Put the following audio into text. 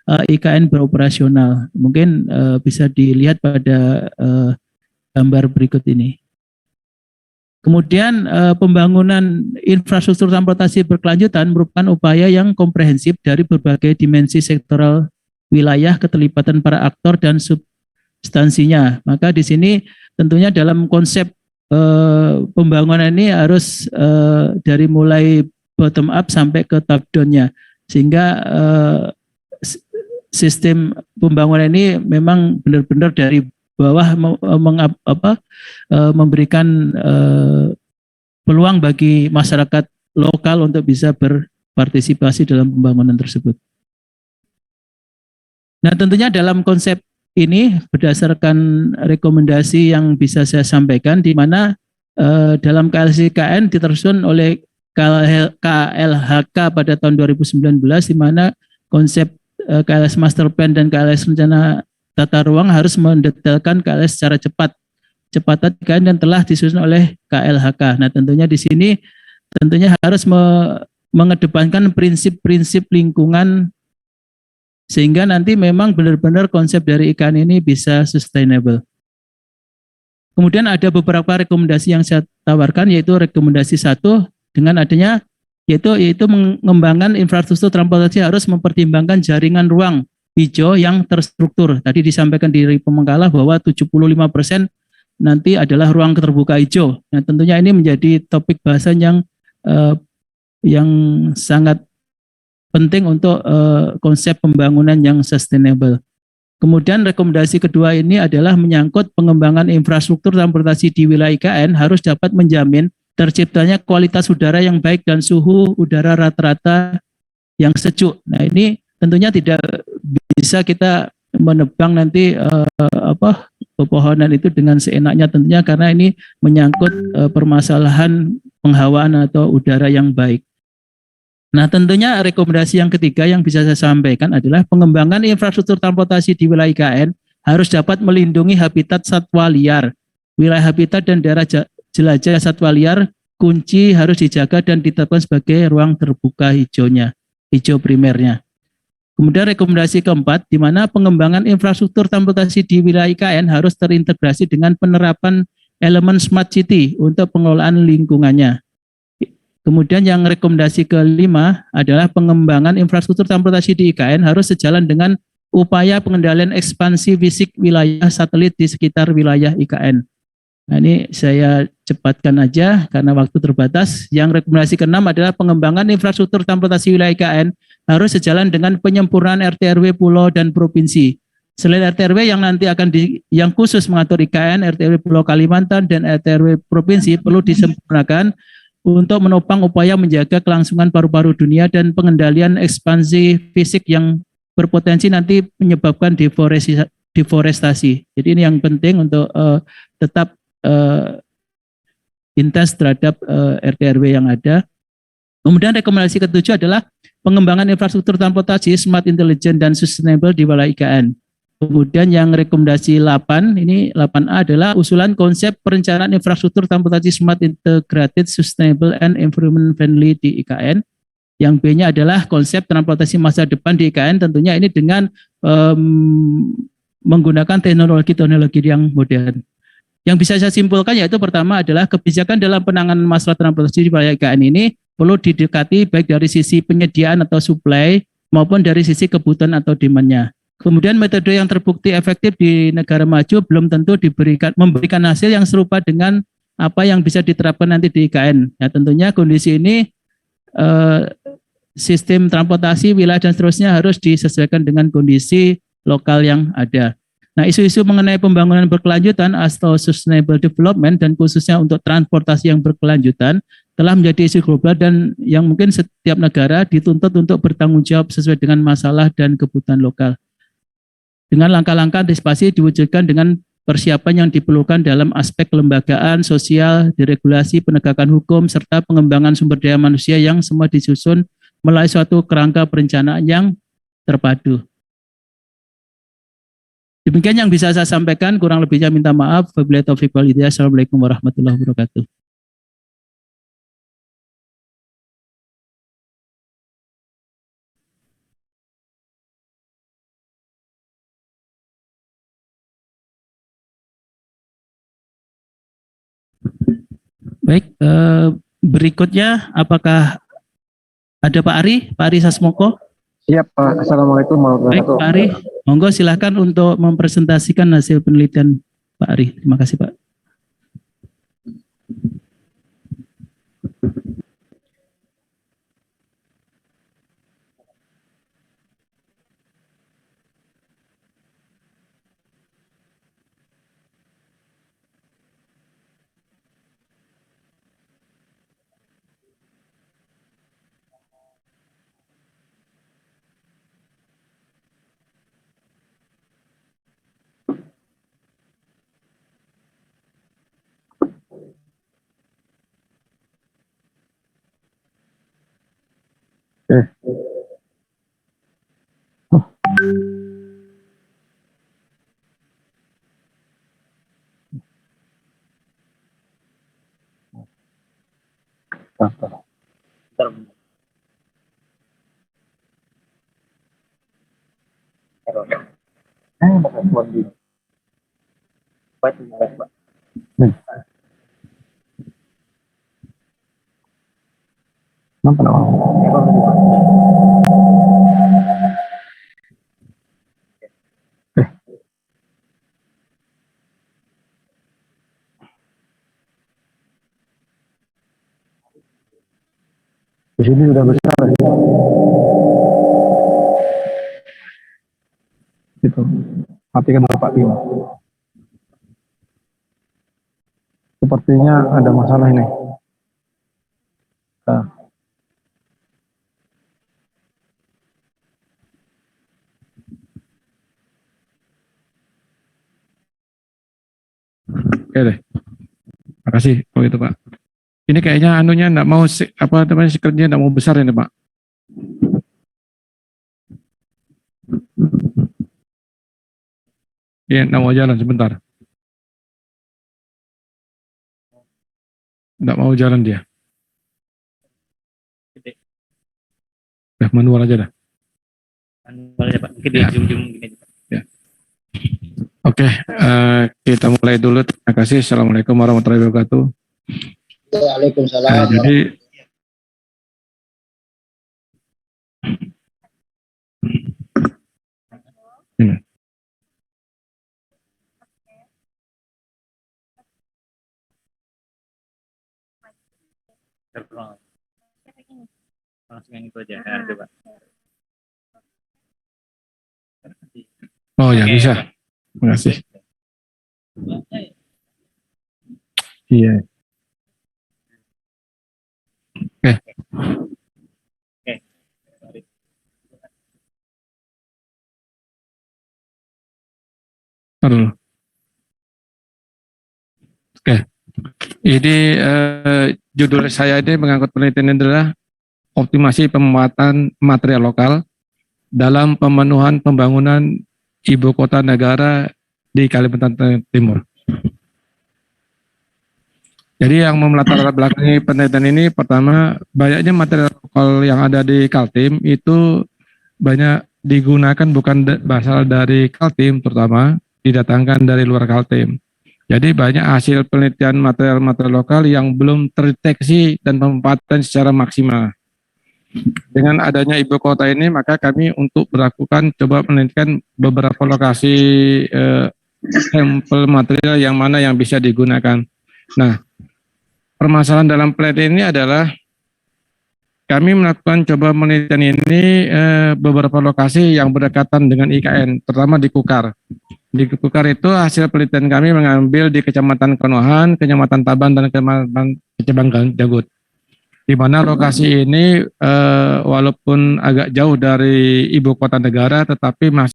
IKN beroperasional. Mungkin bisa dilihat pada gambar berikut ini. Kemudian pembangunan infrastruktur transportasi berkelanjutan merupakan upaya yang komprehensif dari berbagai dimensi sektoral wilayah, keterlibatan para aktor dan substansinya. Maka di sini tentunya dalam konsep pembangunan ini harus dari mulai bottom up sampai ke top down-nya, sehingga sistem pembangunan ini memang benar-benar dari bawah memberikan peluang bagi masyarakat lokal untuk bisa berpartisipasi dalam pembangunan tersebut. Nah, tentunya dalam konsep ini berdasarkan rekomendasi yang bisa saya sampaikan, di mana dalam KLS-IKN ditersusun oleh KLHK pada tahun 2019, di mana konsep KLS Master Plan dan KLS Rencana Tata Ruang harus mendetailkan KLS secara cepat dan telah disusun oleh KLHK. Nah, tentunya di sini tentunya harus mengedepankan prinsip-prinsip lingkungan sehingga nanti memang benar-benar konsep dari IKN ini bisa sustainable. Kemudian ada beberapa rekomendasi yang saya tawarkan, yaitu rekomendasi 1 dengan adanya yaitu mengembangkan infrastruktur transportasi harus mempertimbangkan jaringan ruang hijau yang terstruktur. Tadi disampaikan di Pemengkalah bahwa 75% nanti adalah ruang terbuka hijau. Nah, tentunya ini menjadi topik bahasan yang sangat penting untuk konsep pembangunan yang sustainable. Kemudian rekomendasi kedua ini adalah menyangkut pengembangan infrastruktur transportasi di wilayah IKN harus dapat menjamin terciptanya kualitas udara yang baik dan suhu udara rata-rata yang sejuk. Nah, ini tentunya tidak bisa kita menebang nanti pepohonan itu dengan seenaknya, tentunya karena ini menyangkut permasalahan penghawaan atau udara yang baik. Nah, tentunya rekomendasi yang ketiga yang bisa saya sampaikan adalah pengembangan infrastruktur transportasi di wilayah IKN harus dapat melindungi habitat satwa liar. Wilayah habitat dan daerah jelajah satwa liar kunci harus dijaga dan ditetapkan sebagai ruang terbuka hijau primernya. Kemudian rekomendasi keempat, di mana pengembangan infrastruktur transportasi di wilayah IKN harus terintegrasi dengan penerapan elemen smart city untuk pengelolaan lingkungannya. Kemudian yang rekomendasi kelima adalah pengembangan infrastruktur transportasi di IKN harus sejalan dengan upaya pengendalian ekspansi fisik wilayah satelit di sekitar wilayah IKN. Nah, ini saya cepatkan aja karena waktu terbatas. Yang rekomendasi keenam adalah pengembangan infrastruktur transportasi wilayah IKN harus sejalan dengan penyempurnaan RT/RW pulau dan provinsi. Selain RT/RW yang nanti yang khusus mengatur IKN, RT/RW Pulau Kalimantan dan RT/RW provinsi perlu disempurnakan untuk menopang upaya menjaga kelangsungan paru-paru dunia dan pengendalian ekspansi fisik yang berpotensi nanti menyebabkan deforestasi. Jadi ini yang penting untuk tetap intens terhadap RT/RW yang ada. Kemudian rekomendasi ketujuh adalah pengembangan infrastruktur transportasi smart, intelligent, dan sustainable di wilayah IKN. Kemudian yang rekomendasi 8, ini 8A adalah usulan konsep perencanaan infrastruktur transportasi smart, integrated, sustainable, and environment friendly di IKN. Yang B-nya adalah konsep transportasi masa depan di IKN, tentunya ini dengan menggunakan teknologi-teknologi yang modern. Yang bisa saya simpulkan yaitu pertama adalah kebijakan dalam penanganan masalah transportasi di wilayah IKN ini perlu didekati baik dari sisi penyediaan atau supply maupun dari sisi kebutuhan atau demand-nya. Kemudian metode yang terbukti efektif di negara maju belum tentu memberikan hasil yang serupa dengan apa yang bisa diterapkan nanti di IKN. Ya, tentunya kondisi ini sistem transportasi wilayah dan seterusnya harus disesuaikan dengan kondisi lokal yang ada. Nah, isu-isu mengenai pembangunan berkelanjutan atau sustainable development dan khususnya untuk transportasi yang berkelanjutan telah menjadi isu global dan yang mungkin setiap negara dituntut untuk bertanggung jawab sesuai dengan masalah dan kebutuhan lokal. Dengan langkah-langkah antisipasi diwujudkan dengan persiapan yang diperlukan dalam aspek kelembagaan, sosial, deregulasi, penegakan hukum, serta pengembangan sumber daya manusia yang semua disusun melalui suatu kerangka perencanaan yang terpadu. Demikian yang bisa saya sampaikan, kurang lebihnya minta maaf. Wabillahi taufiq wal hidayah. Assalamualaikum warahmatullahi wabarakatuh. Baik, berikutnya apakah ada Pak Ari Sasmoko? Siap, Pak. Assalamualaikum warahmatullahi Baik, Pak wabarakatuh. Ari, monggo silakan untuk mempresentasikan hasil penelitian Pak Ari. Terima kasih, Pak. Di sini sudah besar. Gitu. Matikan Bapak Bima. Sepertinya ada masalah ini. Nah. Oke deh. Makasih kalau itu Pak. Ini kayaknya anunya enggak mau apa namanya screen-nya enggak mau besar ini Pak. Iya, enggak mau jalan sebentar. Enggak mau jalan dia. Udah manual aja dah. Manual aja Pak. Mungkin di ujung-ujung gini. Ya. Oke, kita mulai dulu. Terima kasih. Assalamualaikum warahmatullahi wabarakatuh. Waalaikumsalam. Jadi ini. Langsung yang itu aja. Nah, coba. Oh ya bisa. Terima kasih. Iya. Oke. Taruh. Oke. Ini judul saya ini mengangkut penelitian adalah optimasi pemanfaatan material lokal dalam pemenuhan pembangunan ibu kota negara di Kalimantan Timur. Jadi yang melatar belakangi penelitian ini pertama banyaknya material lokal yang ada di Kaltim itu banyak digunakan bukan berasal dari Kaltim, terutama didatangkan dari luar Kaltim. Jadi banyak hasil penelitian material-material lokal yang belum terdeteksi dan pemanfaatan secara maksimal. Dengan adanya ibu kota ini, maka kami untuk melakukan coba menelitikan beberapa lokasi sampel material yang mana yang bisa digunakan. Nah, permasalahan dalam penelitian ini adalah kami melakukan coba penelitian ini beberapa lokasi yang berdekatan dengan IKN, terutama di Kukar. Di Kukar itu hasil penelitian kami mengambil di Kecamatan Konohan, Kecamatan Taban, dan Kecamatan Jagut. Di mana lokasi ini walaupun agak jauh dari ibu kota negara, tetapi masih